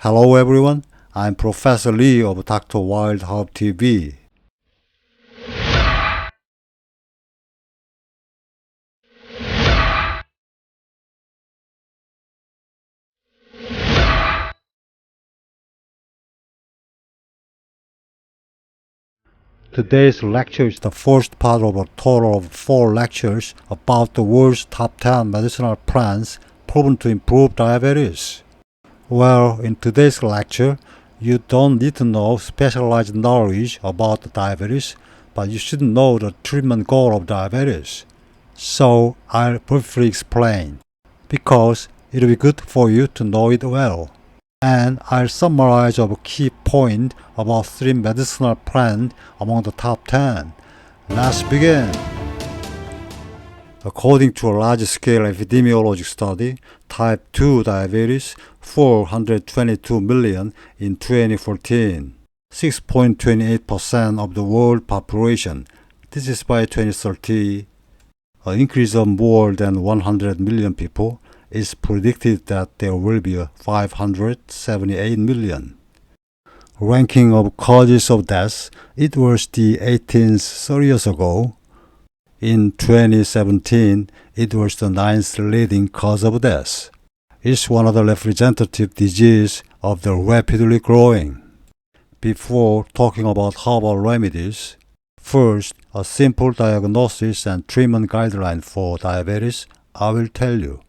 Hello everyone, I'm Professor Lee of Dr. Wild Herb TV. Today's lecture is the first part of a total of 4 lectures about the world's top 10 medicinal plants proven to improve diabetes. Well, in today's lecture, you don't need to know specialized knowledge about diabetes, but you should know the treatment goal of diabetes. So I'll briefly explain, because it'll be good for you to know it well. And I'll summarize a key point about 3 medicinal plants among the top 10. Let's begin. According to a large-scale epidemiologic study, type 2 diabetes 422 million in 2014, 6.28% of the world population. This is by 2030. An increase of more than 100 million people is predicted that there will be 578 million. Ranking of causes of death, it was the 18th 30 years ago. In 2017, it was the 9th leading cause of death. It's one of the representative diseases of the rapidly growing. Before talking about herbal remedies, first, a simple diagnosis and treatment guideline for diabetes, I will tell you.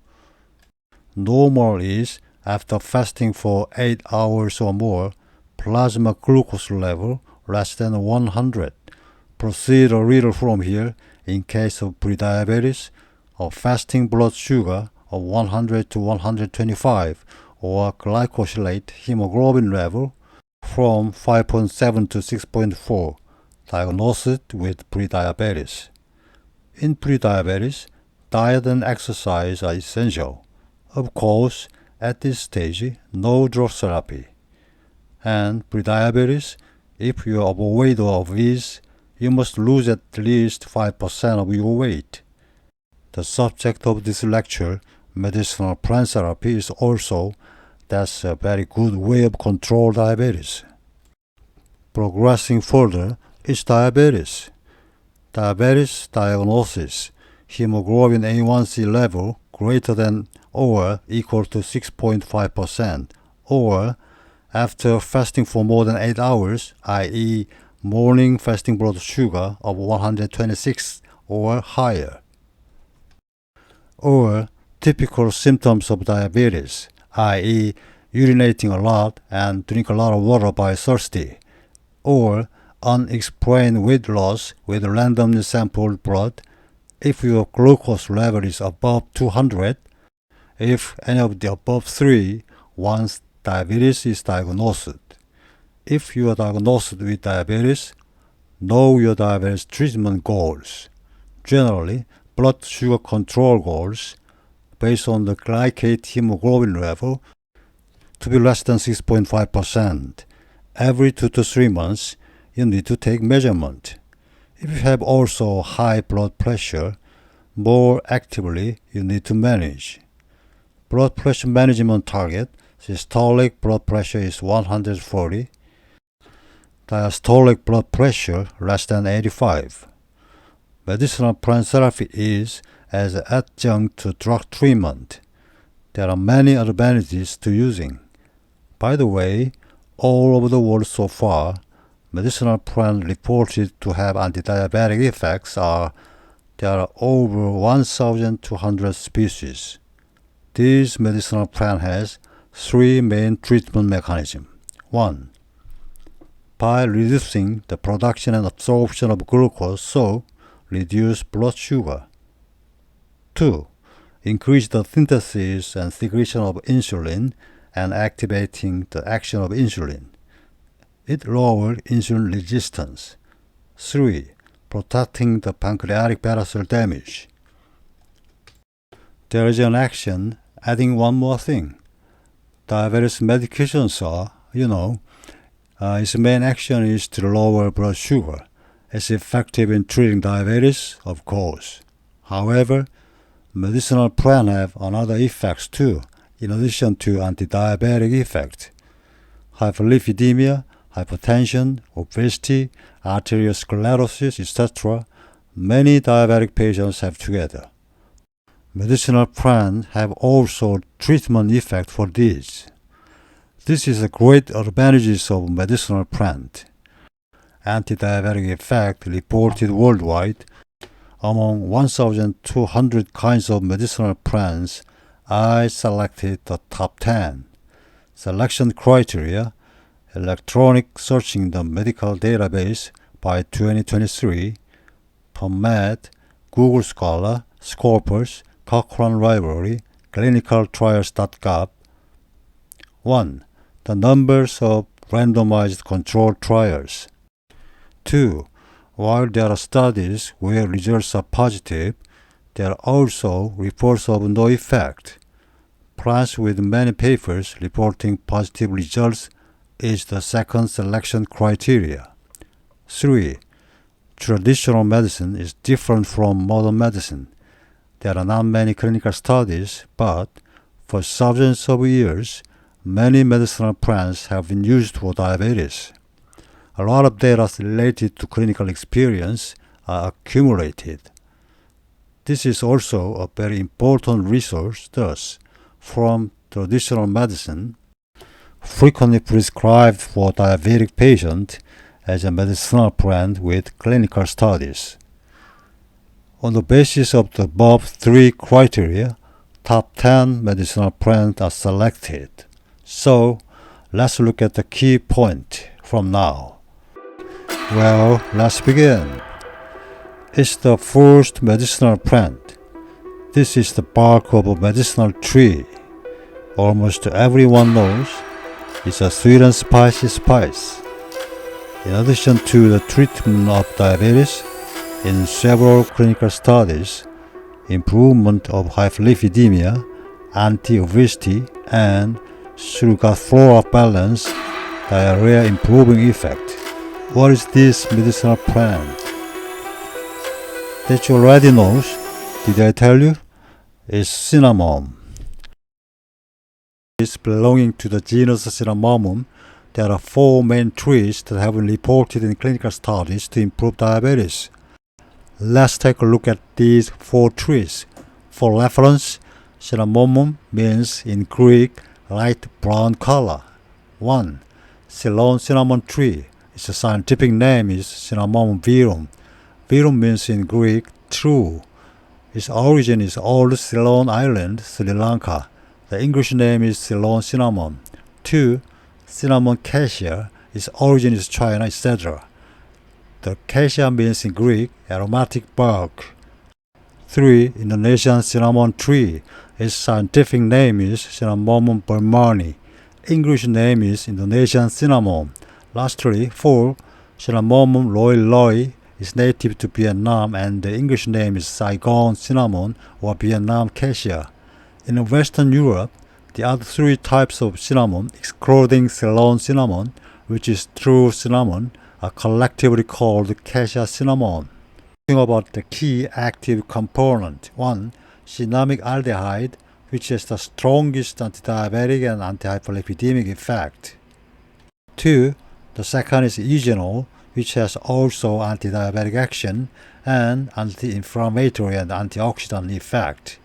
Normal is, after fasting for 8 hours or more, plasma glucose level less than 100. Proceed a little from here in case of prediabetes, a fasting blood sugar of 100 to 125 or glycosylate hemoglobin level from 5.7 to 6.4, diagnosed with prediabetes. In prediabetes, diet and exercise are essential. Of course, at this stage, no drug therapy. And prediabetes, if you are overweight or obese, you must lose at least 5% of your weight. The subject of this lecture, medicinal plant therapy, is also that's a very good way of control diabetes. Progressing further is diabetes. Diabetes diagnosis, hemoglobin A1C level greater than or equal to 6.5%, or after fasting for more than 8 hours, i.e. morning fasting blood sugar of 126 or higher. Or typical symptoms of diabetes, i.e. urinating a lot and drink a lot of water by thirsty. Or unexplained weight loss with randomly sampled blood if your glucose level is above 200, if any of the above 3 once diabetes is diagnosed. If you are diagnosed with diabetes, know your diabetes treatment goals. Generally, blood sugar control goals based on the glycate hemoglobin level to be less than 6.5%. Every 2 to 3 months, you need to take measurement. If you have also high blood pressure, more actively you need to manage. Blood pressure management target, systolic blood pressure is 140, diastolic blood pressure less than 85. Medicinal plant therapy is as an adjunct to drug treatment. There are many advantages to using. By the way, all over the world so far, medicinal plants reported to have anti-diabetic effects there are over 1,200 species. This medicinal plant has 3 main treatment mechanisms. 1. By reducing the production and absorption of glucose, so reduce blood sugar. 2. Increase the synthesis and secretion of insulin and activating the action of insulin. It lowers insulin resistance. 3. Protecting the pancreatic beta cell damage. There is an action adding one more thing. Diabetes medications are, its main action is to lower blood sugar. It's effective in treating diabetes, of course. However, medicinal plants have another effects too, in addition to anti-diabetic effect. hyperlipidemia, hypertension, obesity, arteriosclerosis, etc. Many diabetic patients have together. Medicinal plants have also treatment effect for these. This is a great advantage of medicinal plant. Anti-diabetic effect reported worldwide. Among 1,200 kinds of medicinal plants, I selected the top 10. Selection criteria: electronic searching the medical database by 2023, PubMed, Google Scholar, Scopus, Cochrane Library, clinicaltrials.gov. 1. The numbers of randomized controlled trials. 2. While there are studies where results are positive, there are also reports of no effect. Plants with many papers reporting positive results is the second selection criteria. 3. Traditional medicine is different from modern medicine. There are not many clinical studies, but for thousands of years, many medicinal plants have been used for diabetes. A lot of data related to clinical experience are accumulated. This is also a very important resource. Thus, from traditional medicine, frequently prescribed for diabetic patients as a medicinal plant with clinical studies. On the basis of the above three criteria, top 10 medicinal plants are selected. So, let's look at the key point from now. Well, let's begin. It's the first medicinal plant. This is the bark of a medicinal tree. Almost everyone knows it's a sweet and spicy spice. In addition to the treatment of diabetes, in several clinical studies, improvement of hyperlipidemia, anti-obesity, and through gut-flora balance, diarrhea improving effect. What is this medicinal plant? That you already know, did I tell you? It's cinnamon. It's belonging to the genus Cinnamomum. There are 4 main trees that have been reported in clinical studies to improve diabetes. Let's take a look at these 4 trees. For reference, Cinnamomum means in Greek light brown color. 1. Ceylon cinnamon tree. Its scientific name is Cinnamomum verum. Verum means in Greek true. Its origin is Old Ceylon Island, Sri Lanka. The English name is Ceylon cinnamon. 2. Cinnamon cassia. Its origin is China, etc. The cassia means in Greek aromatic bark. 3. Indonesian cinnamon tree. Its scientific name is Cinnamomum burmani. English name is Indonesian cinnamon. Lastly, 4. Cinnamomum loi loi is native to Vietnam and the English name is Saigon cinnamon or Vietnam cassia. In Western Europe, the other 3 types of cinnamon, excluding Ceylon cinnamon, which is true cinnamon, are collectively called cassia cinnamon. Talking about the key active component. 1. Cinnamic aldehyde, which has the strongest anti-diabetic and anti-hyperlipidemic effect. 2. The second is eugenol, which has also anti-diabetic action and anti-inflammatory and antioxidant effect.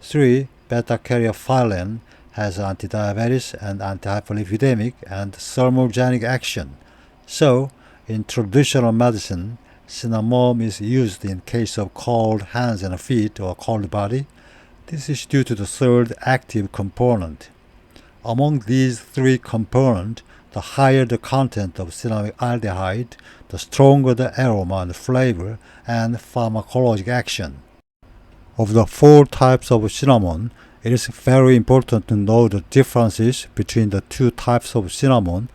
3. Beta-caryophyllene has anti-diabetes and anti-hyperlipidemic and thermogenic action. So, in traditional medicine, cinnamon is used in case of cold hands and feet or cold body. This is due to the third active component. Among these 3 components, the higher the content of cinnamic aldehyde, the stronger the aroma and flavor and pharmacologic action. Of the 4 types of cinnamon, it is very important to know the differences between the 2 types of cinnamon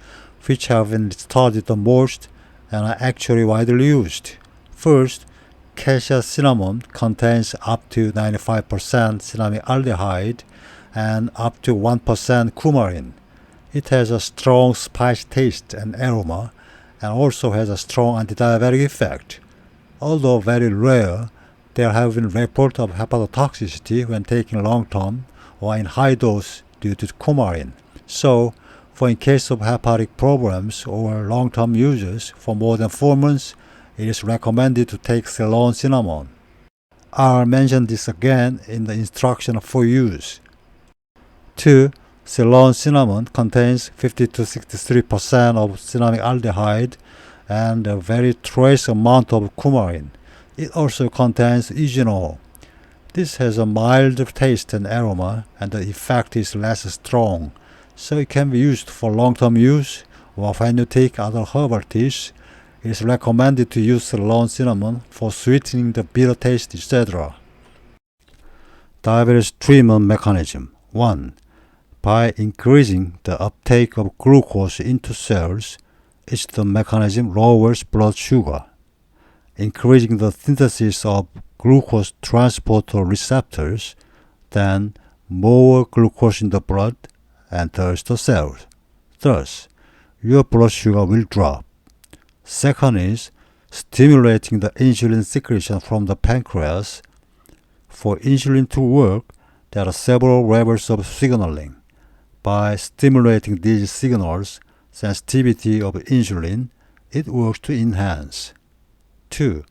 which have been studied the most and are actually widely used. First, cassia cinnamon contains up to 95% cinnamic aldehyde and up to 1% coumarin. It has a strong spice taste and aroma and also has a strong anti-diabetic effect. Although very rare, there have been reports of hepatotoxicity when taken long-term or in high dose due to coumarin. So, For in case of hepatic problems or long-term users for more than 4 months, it is recommended to take Ceylon cinnamon. I'll mention this again in the instruction for use. 2. Ceylon cinnamon contains 50 to 63% of cinnamic aldehyde and a very trace amount of coumarin. It also contains eugenol. This has a mild taste and aroma, and the effect is less strong, so it can be used for long-term use, or when you take other herbal teas, it is recommended to use Ceylon cinnamon for sweetening the bitter taste, etc. Diabetes treatment mechanism. 1. By increasing the uptake of glucose into cells, the mechanism lowers blood sugar. Increasing the synthesis of glucose transporter receptors, then more glucose in the blood enters the cells. Thus, your blood sugar will drop. Second is stimulating the insulin secretion from the pancreas. For insulin to work, there are several levels of signaling. By stimulating these signals, sensitivity of insulin, it works to enhance. 2.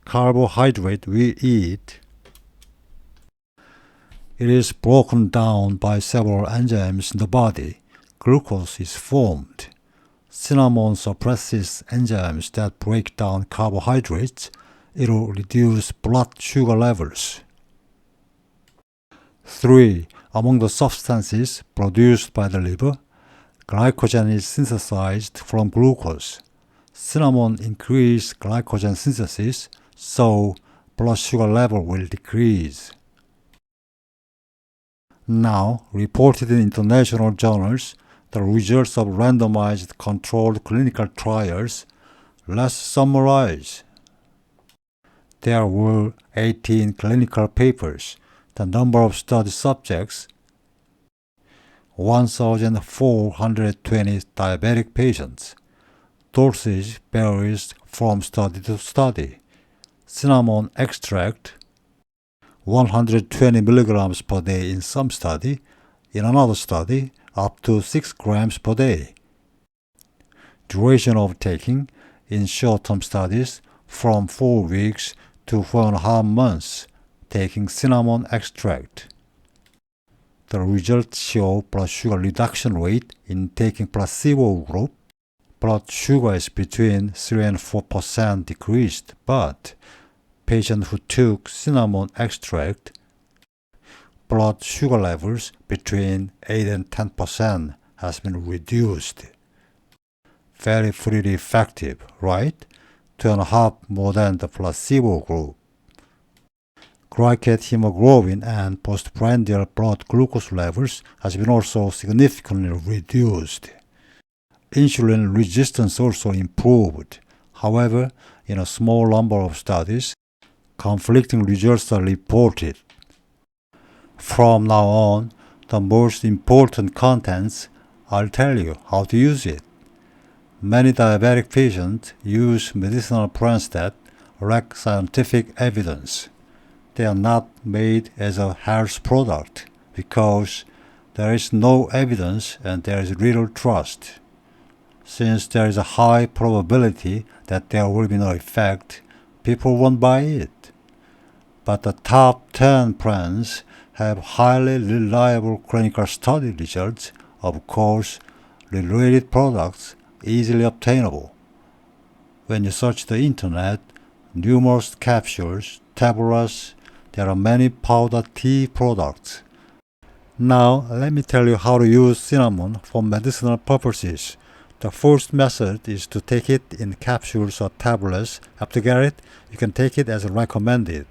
Carbohydrate we eat. It is broken down by several enzymes in the body. Glucose is formed. Cinnamon suppresses enzymes that break down carbohydrates. It will reduce blood sugar levels. 3. Among the substances produced by the liver, glycogen is synthesized from glucose. Cinnamon increases glycogen synthesis, so blood sugar level will decrease. Now, reported in international journals, the results of randomized controlled clinical trials. Let's summarize. There were 18 clinical papers. The number of study subjects, 1,420 diabetic patients. Dosage varies from study to study. Cinnamon extract, 120 milligrams per day in some study. In another study, up to 6 grams per day. Duration of taking in short-term studies from 4 weeks to 4.5 months, taking cinnamon extract. The results show blood sugar reduction rate in taking placebo group. Blood sugar is between 3 and 4% decreased, but patients who took cinnamon extract, blood sugar levels between 8 and 10% has been reduced. Very pretty effective, right? 2.5 more than the placebo group. Glycated hemoglobin and postprandial blood glucose levels has been also significantly reduced. Insulin resistance also improved. However, in a small number of studies, conflicting results are reported. From now on, the most important contents, I'll tell you how to use it. Many diabetic patients use medicinal plants that lack scientific evidence. They are not made as a health product because there is no evidence and there is little trust. Since there is a high probability that there will be no effect, people won't buy it. But the top 10 plants have highly reliable clinical study results, of course, related products easily obtainable. When you search the internet, numerous capsules, tablets, there are many powder tea products. Now, let me tell you how to use cinnamon for medicinal purposes. The first method is to take it in capsules or tablets. After you get it, you can take it as recommended.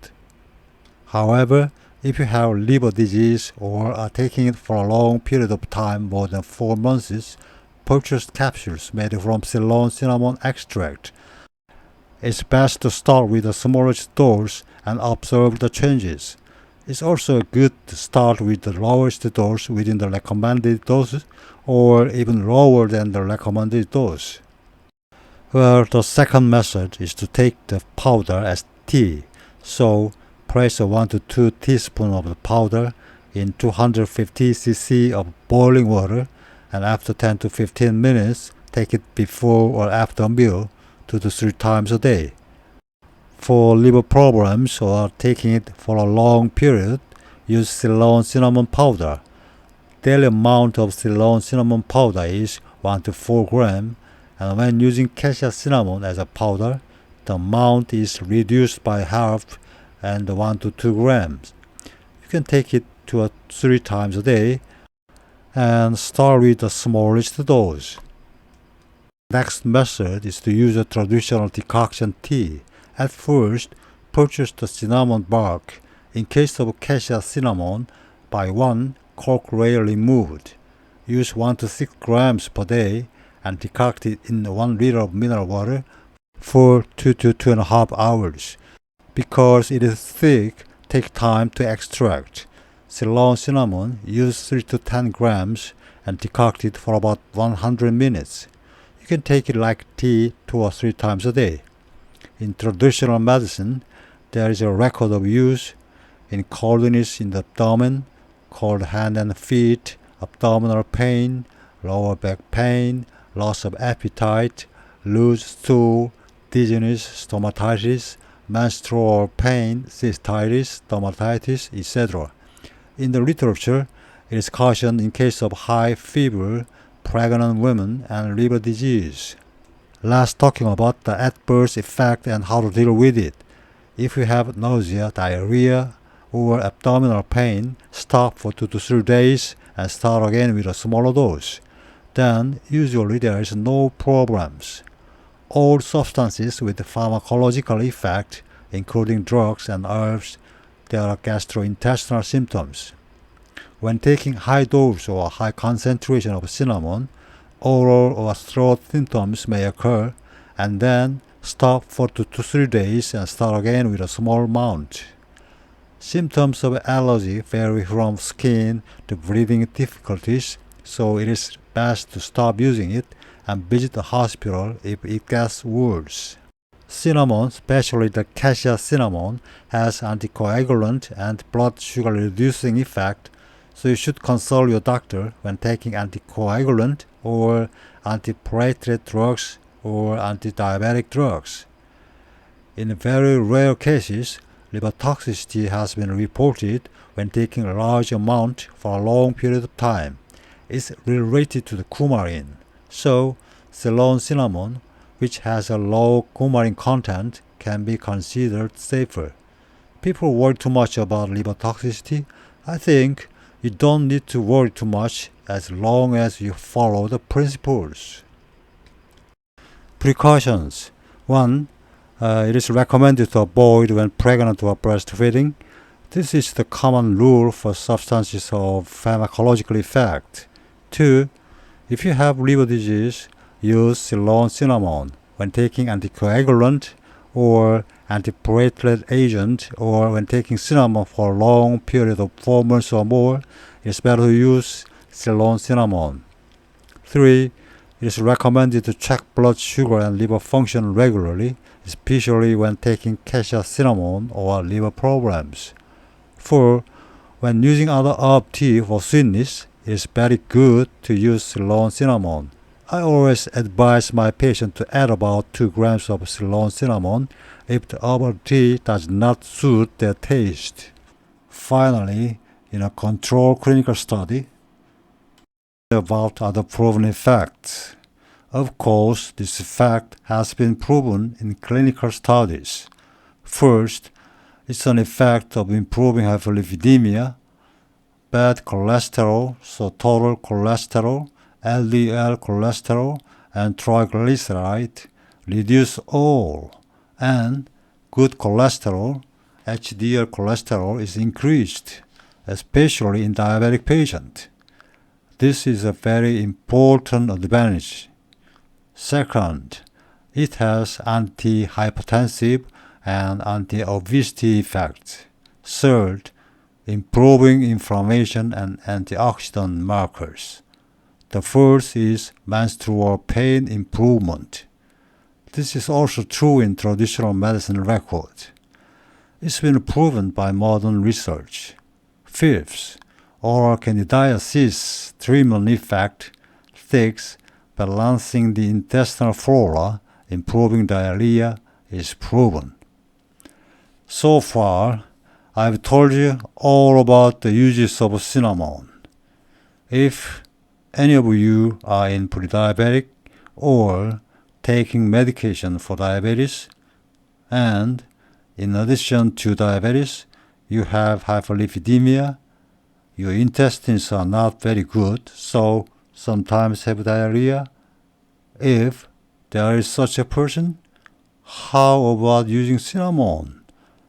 However, if you have liver disease or are taking it for a long period of time, more than 4 months, purchase capsules made from Ceylon cinnamon extract. It's best to start with the smallest dose and observe the changes. It's also good to start with the lowest dose within the recommended dose or even lower than the recommended dose. Well, the second method is to take the powder as tea. So, place 1 to 2 teaspoons of the powder in 250 cc of boiling water and after 10 to 15 minutes, take it before or after a meal 2 to 3 times a day. For liver problems or taking it for a long period, use Ceylon cinnamon powder. Daily amount of Ceylon cinnamon powder is 1 to 4 grams, and when using cassia cinnamon as a powder, the amount is reduced by half and 1 to 2 grams. You can take it 2 or 3 times a day and start with the smallest dose. Next method is to use a traditional decoction tea. At first, purchase the cinnamon bark. In case of cassia cinnamon, buy 1 cork rail removed. Use 1 to 6 grams per day and decoct it in 1 liter of mineral water for 2 to 2.5 hours. Because it is thick, take time to extract. Ceylon cinnamon, use 3 to 10 grams and decoct it for about 100 minutes. You can take it like tea 2 or 3 times a day. In traditional medicine, there is a record of use in coldness in the abdomen, cold hand and feet, abdominal pain, lower back pain, loss of appetite, loose stool, dizziness, stomatitis, menstrual pain, cystitis, dermatitis, etc. In the literature, it is cautioned in case of high fever, pregnant women, and liver disease. Last, talking about the adverse effect and how to deal with it. If you have nausea, diarrhea, or abdominal pain, stop for 2 to 3 days and start again with a smaller dose. Then, usually there is no problems. All substances with pharmacological effect, including drugs and herbs, there are gastrointestinal symptoms. When taking high dose or high concentration of cinnamon, oral or throat symptoms may occur, and then stop for 2 to 3 days and start again with a small amount. Symptoms of allergy vary from skin to breathing difficulties, so it is best to stop using it and visit the hospital if it gets worse. Cinnamon, especially the cassia cinnamon, has anticoagulant and blood sugar reducing effect, so you should consult your doctor when taking anticoagulant or antiplatelet drugs or antidiabetic drugs. In very rare cases, liver toxicity has been reported when taking a large amount for a long period of time. It's related to the coumarin. So, Ceylon cinnamon, which has a low coumarin content, can be considered safer. People worry too much about liver toxicity. I think you don't need to worry too much as long as you follow the principles. Precautions. 1. It is recommended to avoid when pregnant or breastfeeding. This is the common rule for substances of pharmacological effect. 2. If you have liver disease, use Ceylon cinnamon. When taking anticoagulant or antiplatelet agent, or when taking cinnamon for a long period of 4 months or more, it's better to use Ceylon cinnamon. 3. It is recommended to check blood sugar and liver function regularly, especially when taking cassia cinnamon or liver problems. 4. When using other herb tea for sweetness, it is very good to use Ceylon cinnamon. I always advise my patient to add about 2 grams of Ceylon cinnamon if the herbal tea does not suit their taste. Finally, in a controlled clinical study, about other proven effects. Of course, this effect has been proven in clinical studies. First, it's an effect of improving hyperlipidemia, bad cholesterol, so total cholesterol, LDL cholesterol, and triglyceride, reduce all, and good cholesterol, HDL cholesterol, is increased, especially in diabetic patients. This is a very important advantage. Second, it has anti-hypertensive and anti-obesity effects. Third, improving inflammation and antioxidant markers. The fourth is menstrual pain improvement. This is also true in traditional medicine record. It's been proven by modern research. Fifth, oral candidiasis treatment effect. sticks, balancing the intestinal flora, improving diarrhea is proven. So far, I've told you all about the uses of cinnamon. If any of you are in pre-diabetic or taking medication for diabetes, and in addition to diabetes, you have hyperlipidemia, your intestines are not very good, so sometimes have diarrhea. If there is such a person, how about using cinnamon?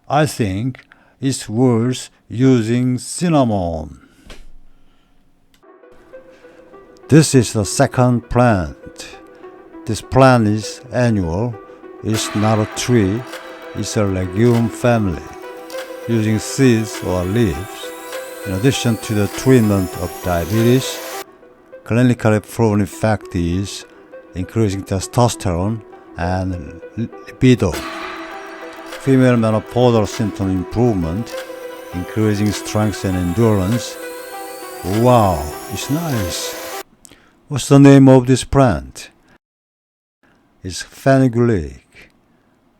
I think it's worth using cinnamon. This is the second plant. This plant is annual. It's not a tree. It's a legume family, using seeds or leaves. In addition to the treatment of diabetes, clinically proven effect is increasing testosterone and libido, female menopausal symptom improvement, increasing strength and endurance. Wow, it's nice. What's the name of this plant? It's Fenugreek.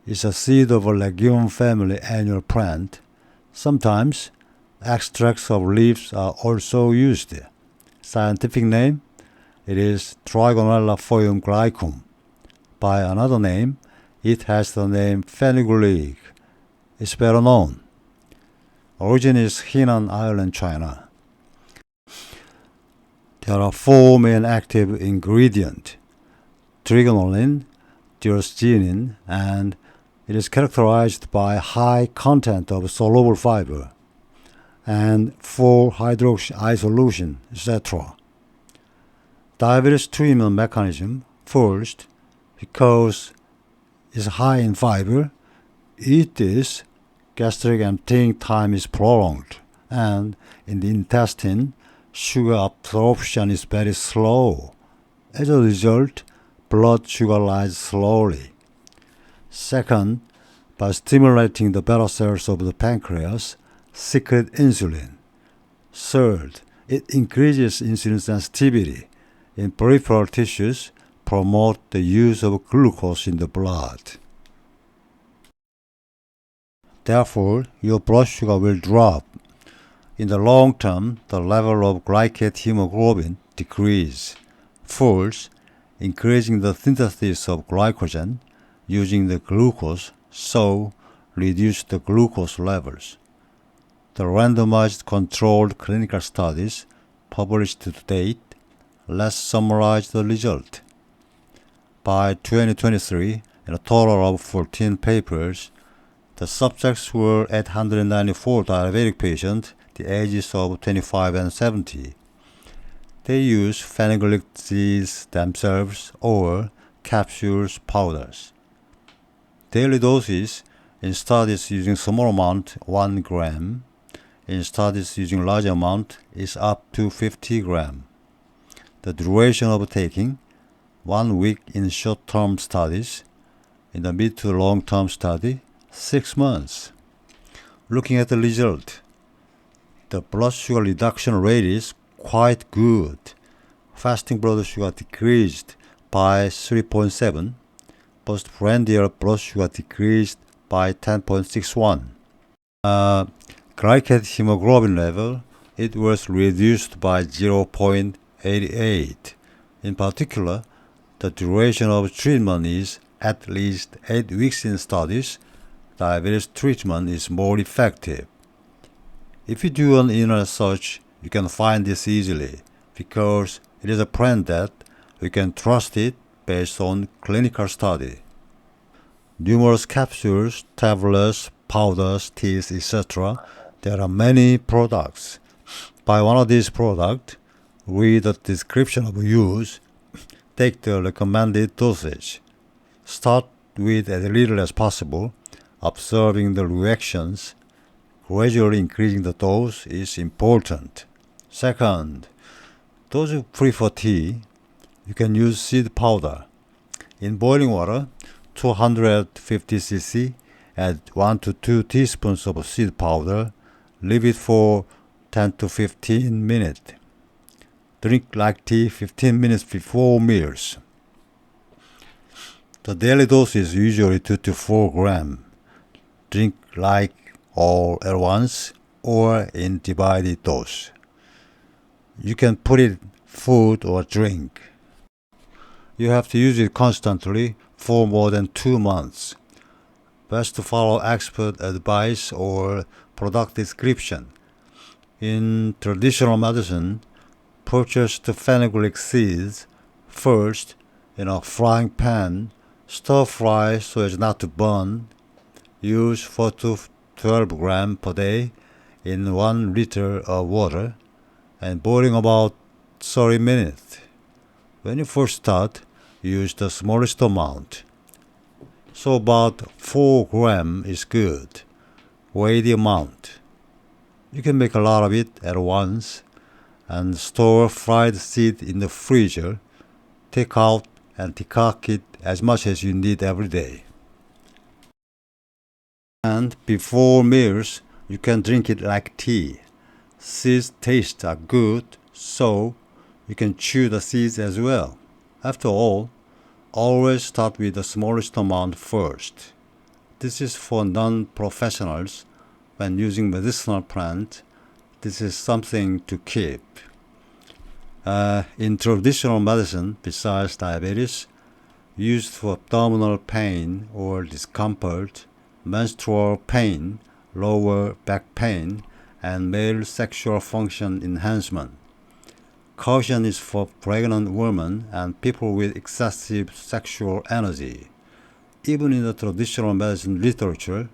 It's a seed of a legume family annual plant. Sometimes extracts of leaves are also used. Scientific name? It is Trigonella phoeum glycum. By another name, it has the name Fenugreek. It's better known. Origin is Henan Island, China. There are 4 main active ingredients: trigonolin, diosgenin, and it is characterized by high content of soluble fiber and 4-hydroxy isoleucine, etc. Diabetes treatment mechanism: first, because it's high in fiber, eat this, gastric emptying time is prolonged, and in the intestine, sugar absorption is very slow. As a result, blood sugar rises slowly. Second, by stimulating the beta cells of the pancreas, secrete insulin. Third, it increases insulin sensitivity in peripheral tissues, promote the use of glucose in the blood. Therefore, your blood sugar will drop. In the long term, the level of glycated hemoglobin decreases. Fourth, increasing the synthesis of glycogen using the glucose, so reduce the glucose levels. The randomized controlled clinical studies published to date, let's summarize the result. By 2023, in a total of 14 papers, the subjects were 894 diabetic patients, the ages of 25 and 70. They used fenugreek seeds themselves or capsules, powders. Daily doses in studies using small amount 1 gram, in studies using large amount is up to 50 gram. The duration of taking 1 week in short-term studies, in the mid to long-term study 6 months. Looking at the result, the blood sugar reduction rate is quite good. Fasting blood sugar decreased by 3.7, postprandial blood sugar decreased by 10.61. Glycated hemoglobin level, it was reduced by 0.88. In particular, the duration of treatment is at least 8 weeks in studies. Diabetes treatment is more effective. If you do an inner search, you can find this easily because it is a brand that we can trust it based on clinical study. Numerous capsules, tablets, powders, teas, etc. There are many products. Buy one of these products, read the description of use, take the recommended dosage. Start with as little as possible, observing the reactions. Gradually increasing the dose is important. Second, those who prefer tea, you can use seed powder. In boiling water, 250 cc, add 1 to 2 teaspoons of seed powder. Leave it for 10 to 15 minutes. Drink like tea 15 minutes before meals. The daily dose is usually 2 to 4 grams. Drink like all at once or in divided dose. You can put it food or drink. You have to use it constantly for more than 2 months. Best to follow expert advice or product description. In traditional medicine, purchase the fenugreek seeds first in a frying pan, stir fry so as not to burn. Use 4 to 12 grams per day in 1 liter of water and boiling about 30 minutes. When you first start, use the smallest amount. So about 4 grams is good. Weigh the amount. You can make a lot of it at once and store fried seed in the freezer. Take out and decoct it as much as you need every day. And before meals, you can drink it like tea. Seeds taste are good, so you can chew the seeds as well. After all, always start with the smallest amount first. This is for non-professionals. When using medicinal plant, this is something to keep. In traditional medicine, besides diabetes, used for abdominal pain or discomfort, menstrual pain, lower back pain, and male sexual function enhancement. Caution is for pregnant women and people with excessive sexual energy. Even in the traditional medicine literature,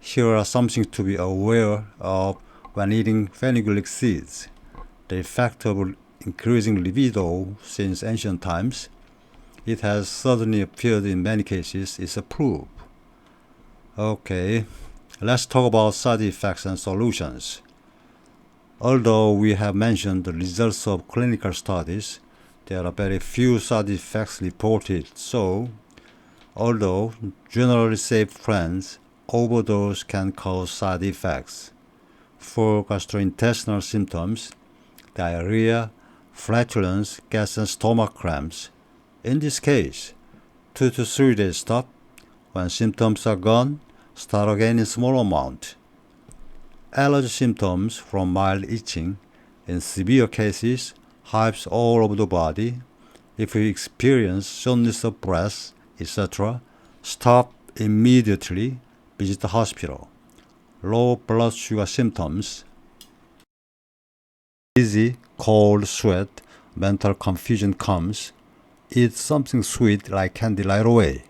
here are some things to be aware of when eating fenugreek seeds. The effect of increasing libido since ancient times, it has certainly appeared in many cases, is a proof. Okay, let's talk about side effects and solutions. Although we have mentioned the results of clinical studies, there are very few side effects reported. So, although generally safe trends, overdose can cause side effects. For gastrointestinal symptoms, diarrhea, flatulence, gas and stomach cramps. In this case, 2 to 3 days stop. When symptoms are gone, start again in small amount. Allergy symptoms from mild itching. In severe cases, hives all over the body. If you experience shortness of breath, etc., stop immediately. Visit the hospital. Low blood sugar symptoms. Dizzy, cold sweat, mental confusion comes. Eat something sweet like candy right away.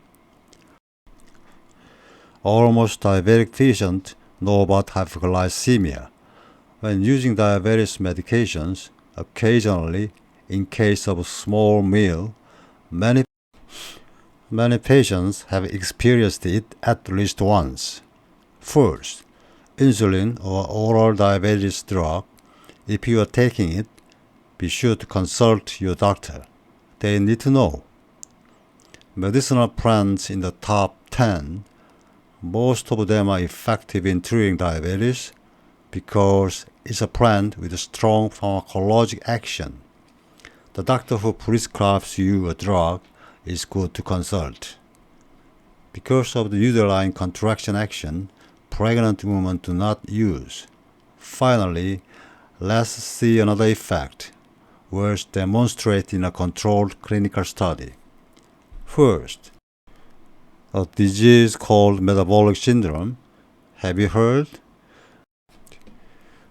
Almost diabetic patients know about hypoglycemia. When using diabetes medications, occasionally, in case of a small meal, many patients have experienced it at least once. First, insulin or oral diabetes drug. If you are taking it, be sure to consult your doctor. They need to know. Medicinal plants in the top 10, most of them are effective in treating diabetes because it's a plant with a strong pharmacologic action. The doctor who prescribes you a drug is good to consult. Because of the uterine contraction action, pregnant women do not use. Finally, let's see another effect, which demonstrated in a controlled clinical study. First, a disease called metabolic syndrome. Have you heard?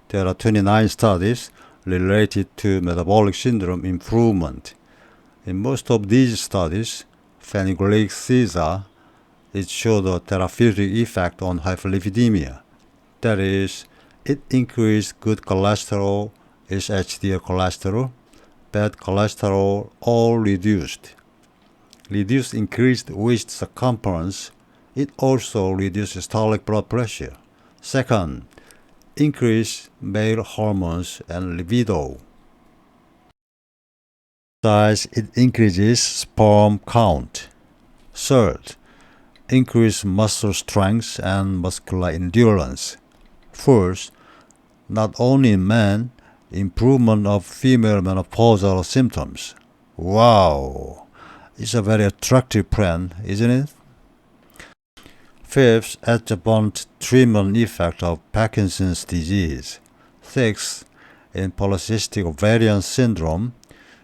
There are 29 studies related to metabolic syndrome improvement. In most of these studies, fenugreek seeds it showed a therapeutic effect on hyperlipidemia. That is, it increased good cholesterol, HDL cholesterol, bad cholesterol, all reduced. Reduced increased waist circumference. It also reduced systolic blood pressure. Second, increased male hormones and libido. Besides, it increases sperm count. Third, increased muscle strength and muscular endurance. First, not only in men, improvement of female menopausal symptoms. Wow, it's a very attractive plan, isn't it? Fifth, adjuvant treatment effect of Parkinson's disease. Sixth, in polycystic ovarian syndrome,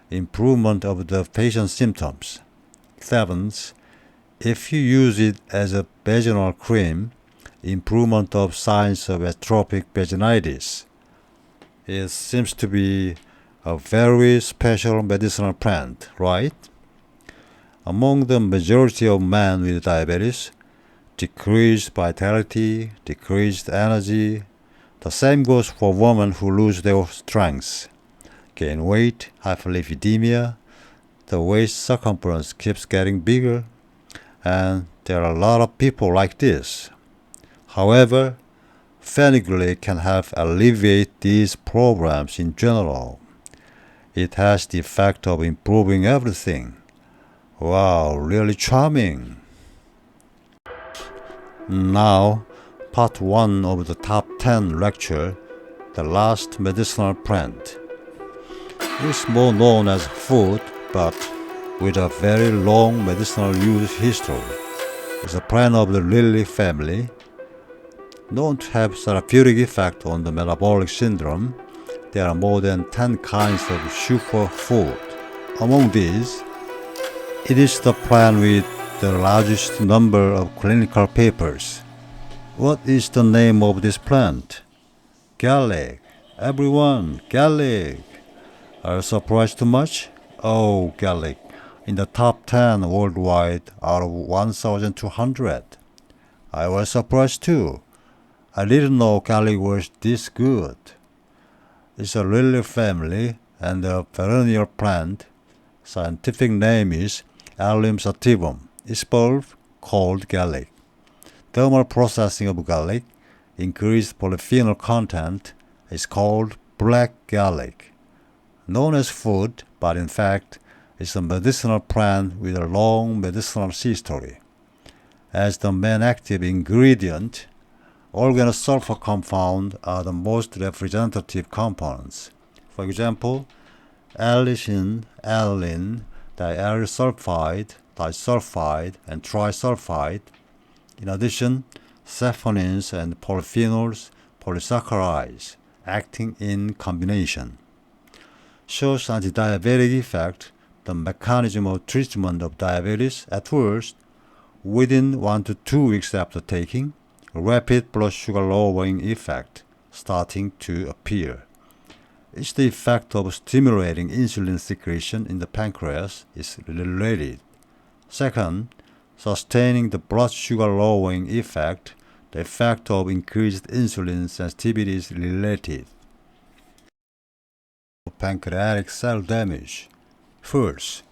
improvement of the patient's symptoms. Seventh, if you use it as a vaginal cream, improvement of signs of atopic vaginitis. It seems to be a very special medicinal plant, right? Among the majority of men with diabetes, decreased vitality, decreased energy. The same goes for women who lose their strength, gain weight, hyperlipidemia. The waist circumference keeps getting bigger, and there are a lot of people like this. However, Fenugreek can help alleviate these problems in general. It has the effect of improving everything. Wow, really charming. Now, part 1 of the top 10 lecture, the last medicinal plant. It's more known as food, but with a very long medicinal use history. It's a plant of the lily family, known to have therapeutic effect on the metabolic syndrome. There are more than 10 kinds of superfood. Among these, it is the plant with the largest number of clinical papers. What is the name of this plant? Garlic. Everyone, garlic. Are you surprised too much? Oh, garlic. In the top 10 worldwide out of 1,200. I was surprised too. I didn't know garlic was this good. It's a lily family and a perennial plant. Scientific name is Allium sativum. It's both called garlic. Thermal processing of garlic, increased polyphenol content, is called black garlic. Known as food, but in fact, it's a medicinal plant with a long medicinal history. As the main active ingredient, organosulfur compounds are the most representative components. For example, allicin, alanine, diaryl sulfide, disulfide, and trisulfide. In addition, saponins and polyphenols, polysaccharides, acting in combination. Shows anti-diabetic effect, the mechanism of treatment of diabetes at first, within 1 to 2 weeks after taking, rapid blood sugar lowering effect starting to appear. It's the effect of stimulating insulin secretion in the pancreas is related. Second, sustaining the blood sugar lowering effect, the effect of increased insulin sensitivity is related. Pancreatic cell damage. First,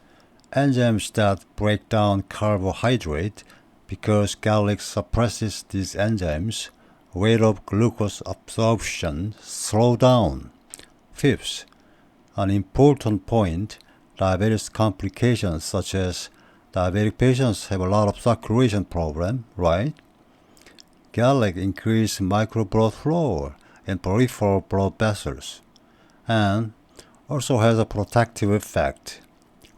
enzymes that break down carbohydrate. Because garlic suppresses these enzymes, rate of glucose absorption slow down. Fifth, an important point, diabetes complications such as diabetic patients have a lot of circulation problem, right? Garlic increases micro blood flow in peripheral blood vessels and also has a protective effect.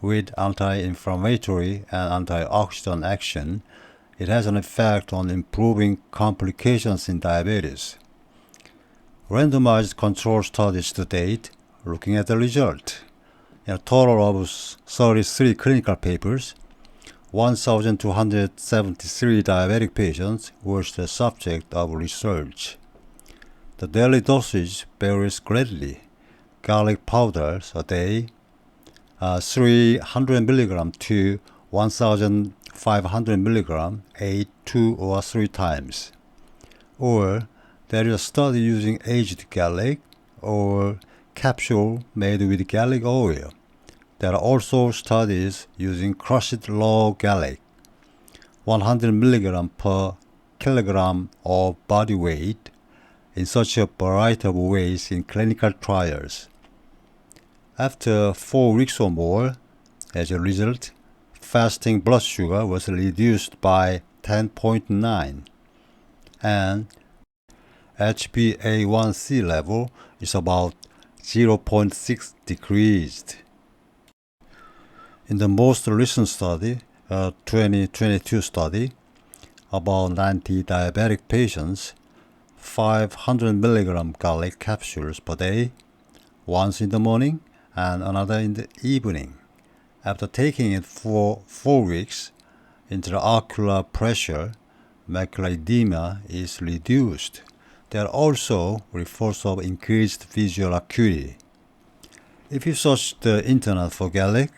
With anti-inflammatory and antioxidant action, it has an effect on improving complications in diabetes. Randomized control studies to date, looking at the result. In a total of 33 clinical papers, 1,273 diabetic patients were the subject of research. The daily dosage varies greatly. Garlic powders a day, 300 mg to 1,500 mg, ate 2 or 3 times. Or there is a study using aged garlic or capsule made with garlic oil. There are also studies using crushed raw garlic, 100 mg per kilogram of body weight, in such a variety of ways in clinical trials. After 4 weeks or more, as a result, fasting blood sugar was reduced by 10.9 and HbA1c level is about zero point 0.6 decreased. In the most recent study, a 2022 study, about 90 diabetic patients, 500 milligram garlic capsules per day, once in the morning and another in the evening. After taking it for 4 weeks, intraocular pressure, macular edema is reduced. There are also reports of increased visual acuity. If you search the internet for garlic,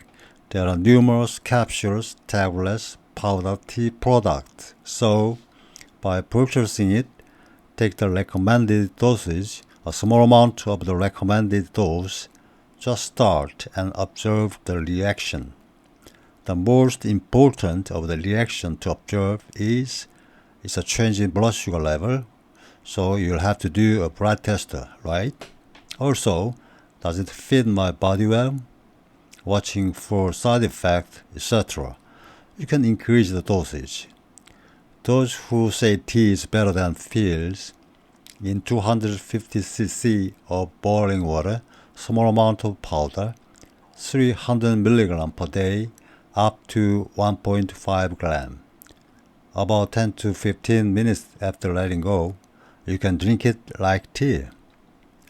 there are numerous capsules, tablets, powder tea products. So, by purchasing it, take the recommended dosage, a small amount of the recommended dose. Just start and observe the reaction. The most important of the reaction to observe is a change in blood sugar level, so you'll have to do a blood test, right? Also, does it fit my body well? Watching for side effects, etc. You can increase the dosage. Those who say tea is better than pills, in 250 cc of boiling water, small amount of powder, 300 milligram per day, up to 1.5 gram. About 10 to 15 minutes after letting go, you can drink it like tea.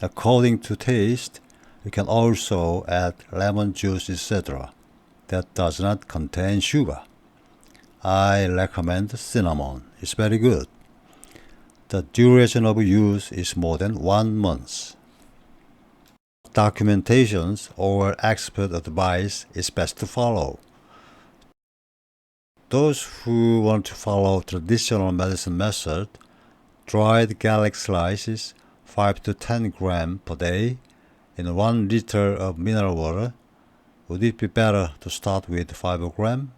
According to taste, you can also add lemon juice, etc. that does not contain sugar. I recommend cinnamon. It's very good. The duration of use is more than 1 month. Documentations or expert advice is best to follow. Those who want to follow traditional medicine method, dried garlic slices 5 to 10 gram per day in 1 liter of mineral water. Would it be better to start with 5 gram?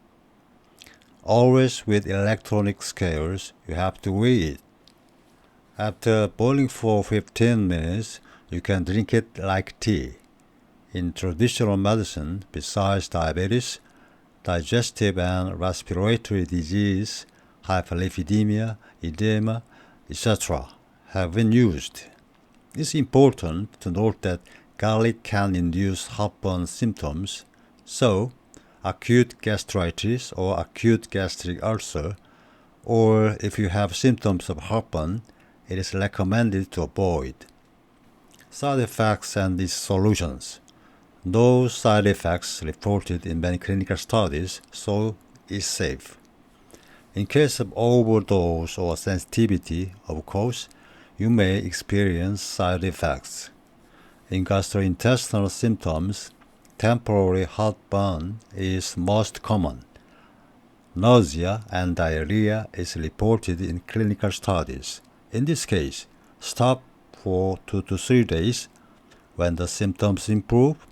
Always with electronic scales, you have to weigh it. After boiling for 15 minutes, you can drink it like tea. In traditional medicine, besides diabetes, digestive and respiratory disease, hyperlipidemia, edema, etc. have been used. It's important to note that garlic can induce heartburn symptoms, so acute gastritis or acute gastric ulcer, or if you have symptoms of heartburn, it is recommended to avoid. Side effects and its solutions. No side effects reported in many clinical studies, so it's safe. In case of overdose or sensitivity, of course, you may experience side effects. In gastrointestinal symptoms, temporary heartburn is most common. Nausea and diarrhea is reported in clinical studies. In this case, stop for 2 to 3 days. When the symptoms improve,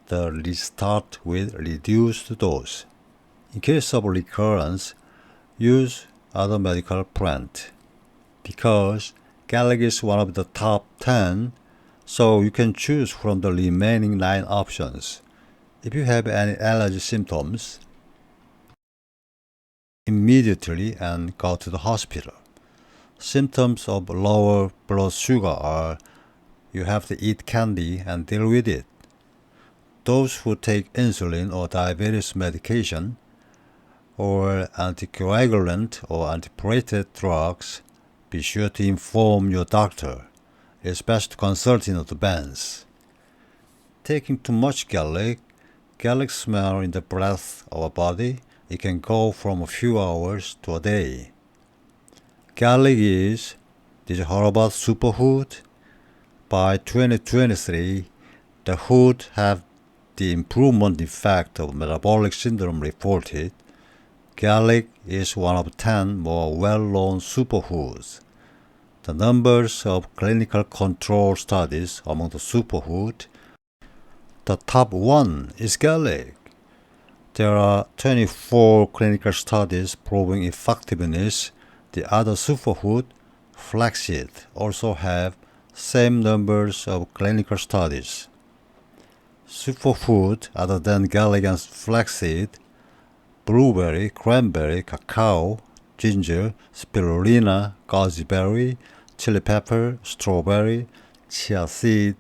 restart with reduced dose. In case of recurrence, use other medical plant. Because garlic is one of the top 10, so you can choose from the remaining 9 options. If you have any allergy symptoms, immediately and go to the hospital. Symptoms of lower blood sugar are you have to eat candy and deal with it. Those who take insulin or diabetes medication or anticoagulant or antiplatelet drugs, be sure to inform your doctor. It's best to consult in advance. Taking too much garlic smell in the breath of our body, it can go from a few hours to a day. Garlic is herbal superfood. By 2023, the WHO have the improvement effect of metabolic syndrome reported. Garlic is one of 10 more well-known superfoods. The numbers of clinical control studies among the superfood, the top 1 is garlic. There are 24 clinical studies proving effectiveness. The other superfood, flaxseed, also have same numbers of clinical studies. Superfood other than garlic and flaxseed, blueberry, cranberry, cacao, ginger, spirulina, goji berry, chili pepper, strawberry, chia seed,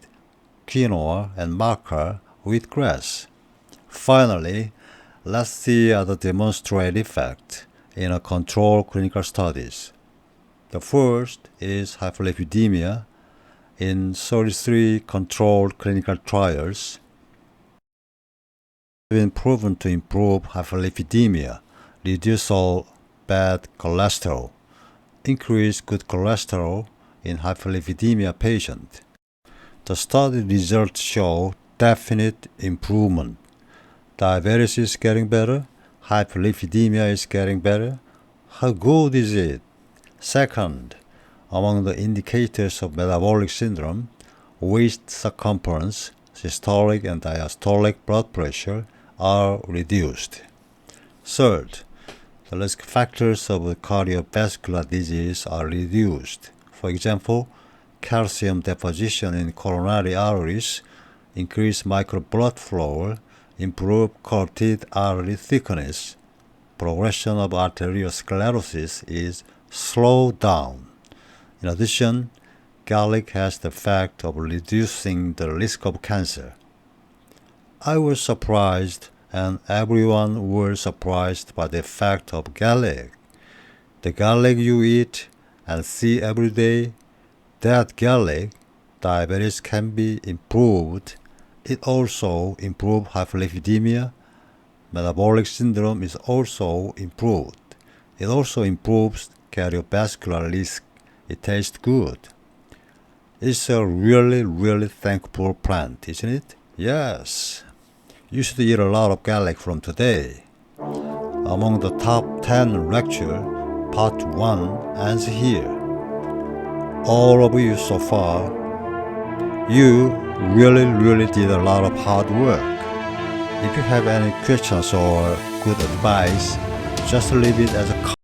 quinoa, and maca wheatgrass. Finally, let's see the demonstrated effect in a controlled clinical studies. The first is hyperlipidemia in 33 controlled clinical trials. It has been proven to improve hyperlipidemia, reduce all bad cholesterol, increase good cholesterol in hyperlipidemia patients. The study results show definite improvement. Diabetes is getting better, hyperlipidemia is getting better. How good is it? Second, among the indicators of metabolic syndrome, waist circumference, systolic and diastolic blood pressure are reduced. Third, the risk factors of cardiovascular disease are reduced. For example, calcium deposition in coronary arteries, increased microblood flow, improved carotid artery thickness. Progression of arteriosclerosis is slowed down. In addition, garlic has the effect of reducing the risk of cancer. I was surprised, and everyone was surprised by the effect of garlic. The garlic you eat and see every day, that garlic, diabetes can be improved. It also improves hyperlipidemia. Metabolic syndrome is also improved. It also improves cardiovascular risk. It tastes good. It's a really thankful plant, isn't it? Yes. You should eat a lot of garlic from today. Among the top 10 lecture, Part 1 ends here. All of you so far, you really did a lot of hard work. If you have any questions or good advice, just leave it as a comment.